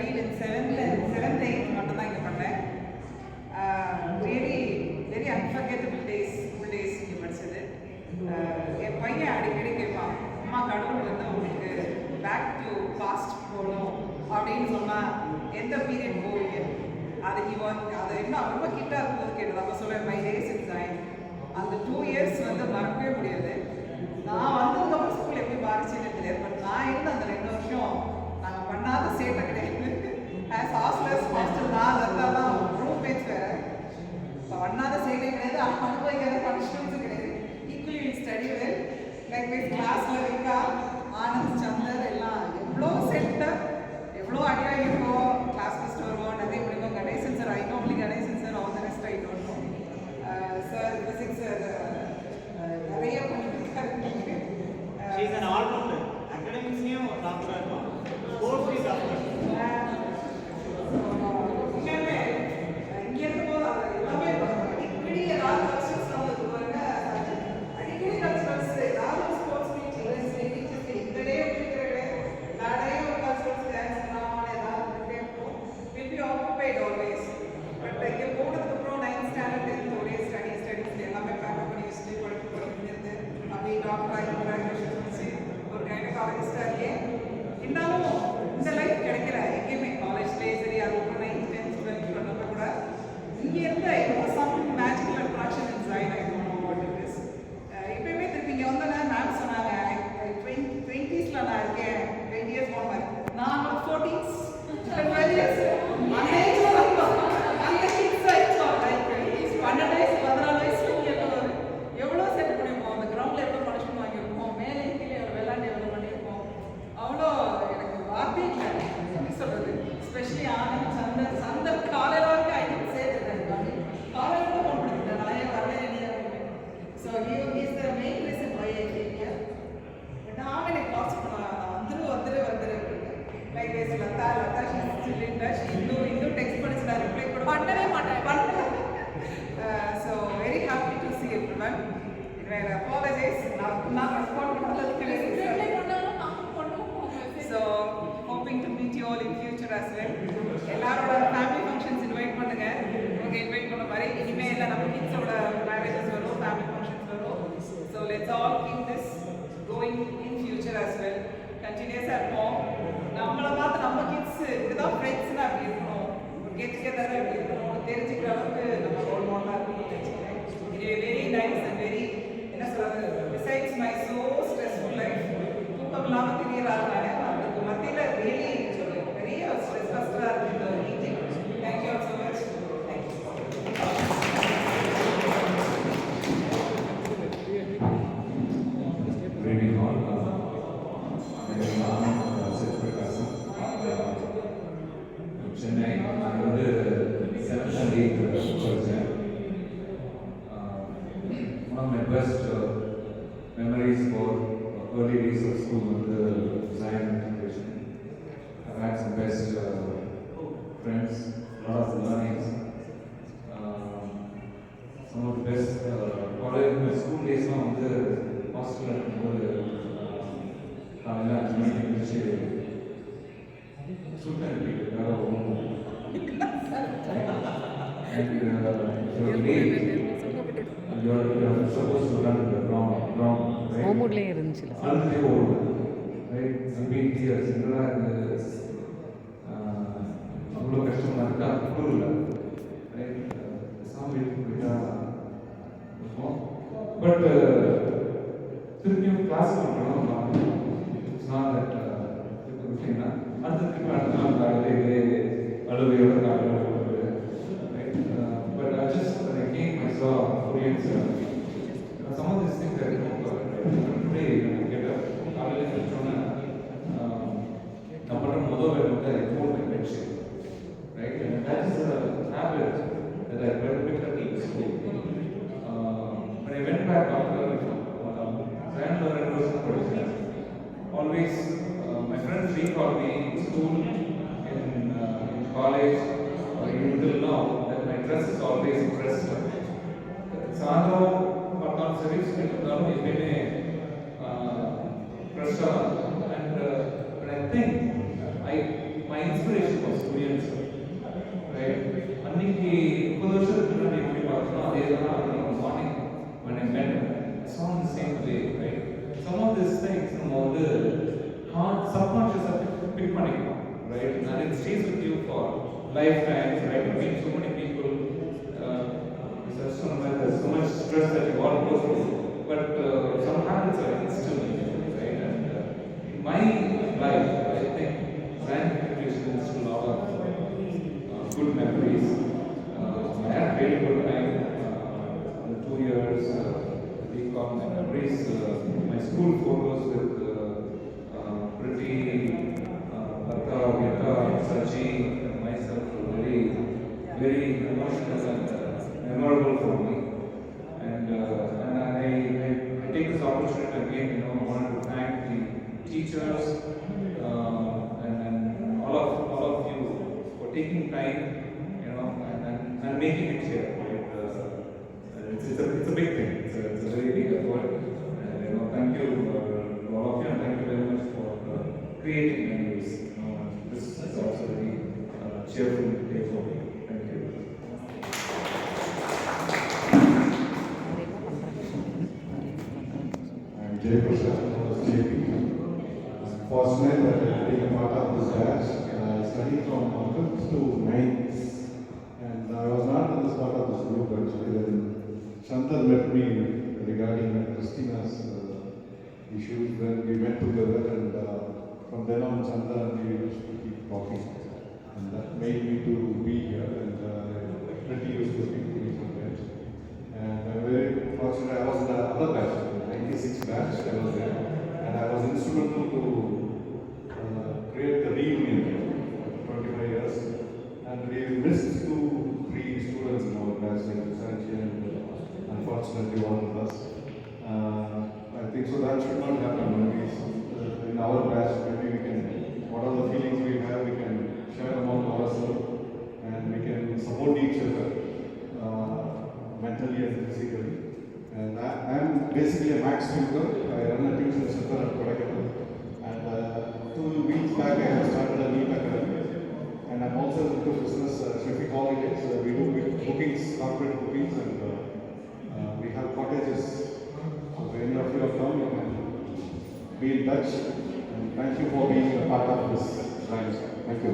studied in 7th 8th மட்டும்தான் இங்கே பண்ணேன். Really very unforgettable days, school days இங்கே படித்தது. என் பையன் அடிக்கடி கேட்பான், அம்மா கடவுள் வந்து உங்களுக்கு பேக் டு பாஸ்ட் போகணும் அப்படின்னு சொன்னால் எந்த பீரியட் போவீங்க? அது அதை இன்னும் ரொம்ப கிட்ட இருக்கும்போது கேட்டது. அப்போ சொல்லுவேன் மை டேஸ் இன் ஜாயின். அந்த 2 years வந்து மறக்கவே முடியாது. நான் வந்ததுக்கப்புறம் ஸ்கூல் எப்படி மாறிச்சுன்னு தெரியாது. பட் நான் இருந்த அந்த 2 வருஷம் நாங்கள் பண்ணாத சேட்டை கிடையாது. ஆஸ் ஹாஸ்டல் நான் இருந்தால் தான் ரூம்மேட்ஸ் வேறு. இப்போ பண்ணாத சேட்டை கிடையாது, அனுபவிக்காத பனிஷ்மெண்ட்ஸும் கிடையாது. Equally will study well. Like my கிளாஸில் விக்கா, ஆனந்த், சந்தர் எல்லாம் எவ்வளோ சேட்டை, எவ்வளோ அடி வாங்கியிருக்கோம். கிளாஸ் ஃபஸ்ட் வருவோம், நிறைய முடிக்கும். Ganesan sir I know, only Ganesan sir, all the rest I don't know. Sir physics sir நிறைய பண்ணியிருக்காரு. She is an all-rounder. Academics-லையும் டாப்பராக இருக்கும், ஸ்போர்ட்ஸ்லையும் டாப்பராக இருக்கும். உண்மையாலுமே இங்கே இருக்கும்போது அது எல்லாமே அடிக்கடி ஏதாவது கல்ச்சர்ஸ் வந்து பாருங்க, அடிக்கடி கல்ச்சர்ஸ் ஏதாவது ஸ்போர்ட்ஸ் மீட்டிங்ஸ் டீச்சர்ஸ் இந்த டே இருக்கிற எல்லா டேயும் ஒரு கல்ச்சர்ஸ் டான்ஸ் ட்ராமா ஏதாவது இருக்கும். Will be occupied always. But இங்கே போனதுக்கப்புறம் 9th ஸ்டாண்டர்ட் 10th ஒரே ஸ்டடீஸ் எல்லாமே பேக்கப் பண்ணி வச்சுட்டு படிக்கிறது அப்படி டாக்டர் கிராஜுவேஷன் முடிச்சு ஒரு கைனகாலஜிஸ்டாக இருக்கேன். இருந்தாலும் இந்த லைஃப் கிடைக்கல எங்கேயுமே. காலேஜ்லேயே சரி, அதுக்கப்புறம் 9th 10th 12th பண்ணப்போ கூட இங்கே இருந்த ஏதோ some magical attraction in join ஆகிடும். வாட் இட் இஸ் எப்பயுமே திருப்பி இங்கே வந்தோன்னா மேம் சொன்னாங்க 20s நான் இருக்கேன், 20 years போன மாதிரி. நான் 14s 12 years அந்த ஏஜில் அந்த கிட்ஸ் ஆகிட்டோம். லைக் 12 வயசு 14 வயசுல எவ்வளோ செட் பண்ணியிருப்போம், அந்த கிரவுண்டில் எவ்வளோ பனிஷ்மெண்ட் வாங்கியிருப்போம், மேலே கீழே விளையாண்டு எவ்வளோ பண்ணியிருப்போம். அவ்வளோ எனக்கு வார்த்தை இல்லை எப்படி சொல்கிறது. எஸ்பெஷலி ஆனந்த், சந்தர் காலையில் வரைக்கும் ஐ டென்ட் சே தட் காலையில் கூட ஃபோன் பண்ணிக்கிட்டேன், நான் ஏன் வரல இல்லையா அப்படின்னு. So he is the main reason why I came here. நான் எனக்கு கால்ஸ் பண்ணுவேன், நான் வந்துரு அப்படின்னு. லைக் வேஸ் லதா ஷீ இன்னும் டெக்ஸ்ட் பண்ணிச்சு, நான் ரிப்ளை கூட பண்ணவே மாட்டேன். So very happy to see everyone. I apologize, not respond பண்ணதுக்கு. So hoping to meet you all in future as well. எல்லாரோட family functions invite பண்ணுங்க. ஓகே, invite பண்ண மாதிரி இனிமே எல்லாம் நம்ம கிட்ஸோட marriages வரும், family functions வரும். So let's all keep this going in future as well. Continuous இருப்போம். நம்மளை பார்த்து நம்ம கிட்ஸ் இதுதான் ஃப்ரெண்ட்ஸ்னா அப்படி இருக்கணும், கெட் டுகெதராக எப்படி இருக்கணும் தெரிஞ்சுக்கிற அளவுக்கு நம்ம ரோல் மாடலாக இருக்கணும்னு நினச்சிக்கிறேன். இது வெரி நைஸ் அண்ட் வெரி என்ன சொல்கிறது, besides my so stressful life, தூக்கம் இல்லாமல் தெரியறாங்க. அதுக்கு மத்தியில் ரியலி பெரிய ஸ்ட்ரெஸ் ஃபஸ்ட்டாக இருக்குது இந்த meeting. Thank you all so much. Thank you. Chennai நான் வந்து 7th and 8th படித்தேன். One of my best memories for early days of school வந்து design and education. I've had some best friends, a lot of learnings. Some of the best college school days வந்து ஹாஸ்டலில் இருக்கும்போது காலையில் 5 மணிக்கு எழுந்திரிச்சு சுத்தம் வேறு ஒன்றும் and you're late, you're supposed to run the ground, right? ஹோம்வுட்லேயே இருந்துச்சு அழுதே ஓடும், right? Being tears, என்னடா இது அவ்வளோ கஷ்டமாக இருக்கா, அவ்வளோ இல்லை, ரைட்? சாமி போயிட்டா இருக்கும். பட் திருப்பியும் கிளாஸ் பண்ணுறோம், இட்ஸ் நாட் தட் விஷயம்னா அடுத்த திருப்பி அடுத்த நாள் காலையில் அழுவையோட காலையில் but I just when I came I saw Koreans some of these things that today when I get up காலையில் எழுந்திரிச்சோன்னா நம்மளோட முதல் வேலை வந்து I hold my bedsheet, right? And that is a habit that I picked up in school. When I went back after grandmother and was படிச்சேன், always my friends recall me in school, in college, or even till now, that my dress is always pressed up. சாயந்தரம் பார்த்தாலும் சரி, school இருந்தாலும் எப்பயுமே pressed up. And when I think, my inspiration was Kurian sir. Right? அன்னைக்கு 30 வருஷத்துக்கு முன்னாடி எப்படி பார்த்தோம் அதே தான் morning when I met him, I saw him the same way, right? Some of these things நம்ம வந்து subconscious pick பண்ணிக்கலாம், right? And it stays with you for lifetimes, right? You meet so many people, there's so much stress that you all go through, but some habits are instilled in you, right? And in my life, I think brand nutrition instilled a lot of good memories. I had very good time. The 2 years, recall my memories, my school photos with Priti, Bhatta, Vita, Sachi, and myself were very, very emotional and memorable for me. And I take this opportunity again, I wanted to thank the teachers and all of you for taking time, and making it here. Right? It's a big thing. It's a very big effort. And thank you to all of you, and thank you very much for creating memories. This is also very cheerful day for me. Thank you. I'm Jay Prasad, JP. I'm fortunate that I take a part of this batch. I studied from 5th to 9th, and I was not in this part of this group actually. Then Chandar met me regarding Christina's issues. Then we went together, and from then on, Chandar and we used to keep talking, and that made me to be here. And pretty used to speak to me sometimes. And I'm very fortunate. I was in the other batch, the 96 batch. I was there, and I was instrumental to create the reunion here after 25 years. And we missed 2-3 students in our batch, like Sanchi and unfortunately one of us. I think so that should not happen. Maybe in our batch, maybe we can, what are the feelings we have, we can share among ourselves, and we can support each other mentally and physically. And I'm basically a max tutor. I run a tuition center at Kodaikanal. And 2 weeks back, I have started a NEET academy. And I'm also into business, Shafiq Holidays. We do bookings, corporate bookings, and we have cottages. So if any of you have come, you can be in touch. And thank you for being a part of this branch. Thank you.